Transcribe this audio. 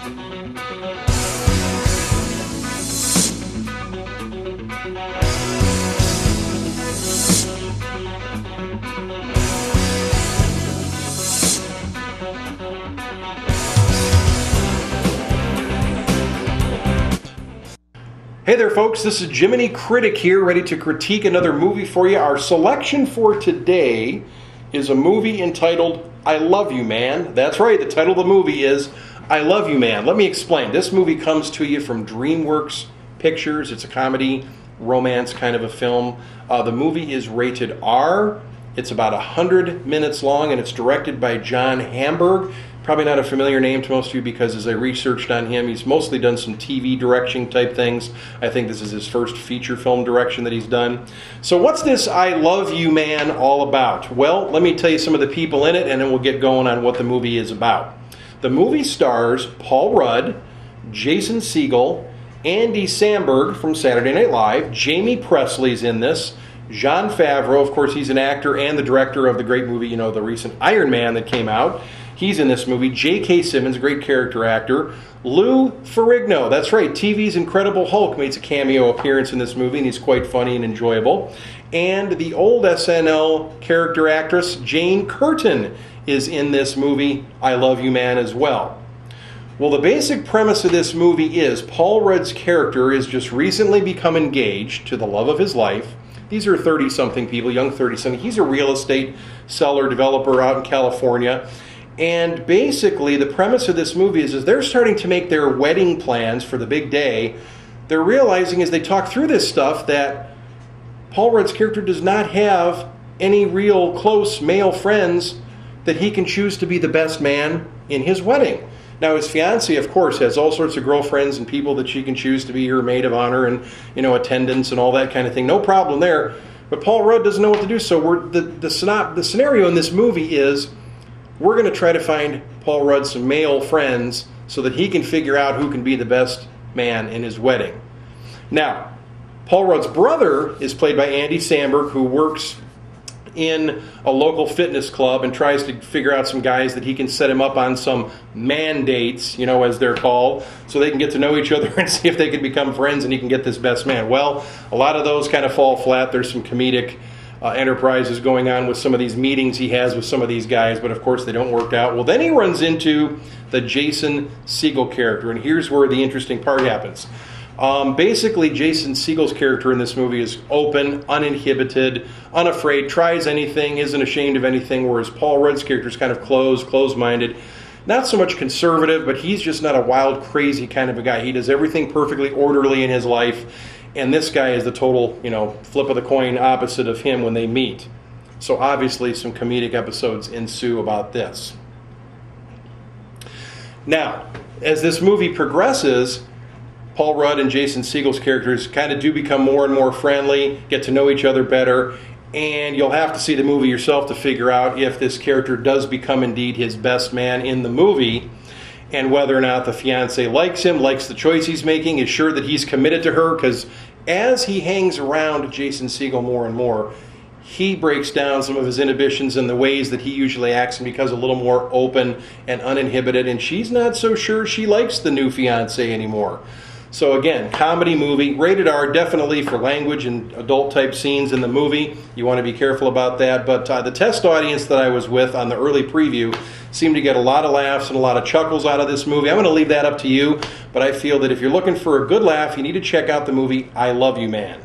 Hey there folks, this is Jiminy Critic here, ready to critique another movie for you. Our selection for today is a movie entitled I Love You Man. That's right, the title of the movie is I Love You Man. Let me explain. This movie comes to you from DreamWorks Pictures. It's a comedy, romance kind of a film. The movie is rated R. It's about 100 minutes long and it's directed by John Hamburg. Probably not a familiar name to most of you because as I researched on him, he's mostly done some TV direction type things. I think this is his first feature film direction that he's done. So what's this I Love You Man all about? Well, let me tell you some of the people in it and then we'll get going on what the movie is about. The movie stars Paul Rudd, Jason Segel, Andy Samberg from Saturday Night Live, Jamie Presley's in this, Jon Favreau, of course he's an actor and the director of the great movie, the recent Iron Man that came out. He's in this movie. J.K. Simmons, great character actor. Lou Ferrigno, that's right, TV's Incredible Hulk makes a cameo appearance in this movie, and he's quite funny and enjoyable. And the old SNL character actress, Jane Curtin, is in this movie, I Love You Man, as well. Well, the basic premise of this movie is Paul Rudd's character has just recently become engaged to the love of his life. These are 30-something people, young 30-something. He's a real estate seller, developer out in California. And basically, the premise of this movie is they're starting to make their wedding plans for the big day. They're realizing as they talk through this stuff that Paul Rudd's character does not have any real close male friends that he can choose to be the best man in his wedding. Now, his fiancée, of course, has all sorts of girlfriends and people that she can choose to be her maid of honor and, attendants and all that kind of thing. No problem there. But Paul Rudd doesn't know what to do. So the scenario in this movie is we're going to try to find Paul Rudd some male friends so that he can figure out who can be the best man in his wedding. Now, Paul Rudd's brother is played by Andy Samberg, who works in a local fitness club and tries to figure out some guys that he can set him up on some mandates, as they're called, so they can get to know each other and see if they can become friends and he can get this best man. Well, a lot of those kind of fall flat. There's some comedic enterprises going on with some of these meetings he has with some of these guys, but of course they don't work out. Well, then he runs into the Jason Segel character, and here's where the interesting part happens. Basically, Jason Segel's character in this movie is open, uninhibited, unafraid, tries anything, isn't ashamed of anything, whereas Paul Rudd's character is kind of closed-minded. Not so much conservative, but he's just not a wild, crazy kind of a guy. He does everything perfectly orderly in his life. And this guy is the total, flip of the coin opposite of him when they meet. So obviously some comedic episodes ensue about this. Now, as this movie progresses, Paul Rudd and Jason Segel's characters kind of do become more and more friendly, get to know each other better, and you'll have to see the movie yourself to figure out if this character does become indeed his best man in the movie, and whether or not the fiancé likes him, likes the choice he's making, is sure that he's committed to her, because as he hangs around Jason Segel more and more, he breaks down some of his inhibitions and the ways that he usually acts and becomes a little more open and uninhibited, and she's not so sure she likes the new fiancé anymore. So again, comedy movie, rated R, definitely for language and adult-type scenes in the movie. You want to be careful about that. But the test audience that I was with on the early preview seemed to get a lot of laughs and a lot of chuckles out of this movie. I'm going to leave that up to you, but I feel that if you're looking for a good laugh, you need to check out the movie I Love You Man.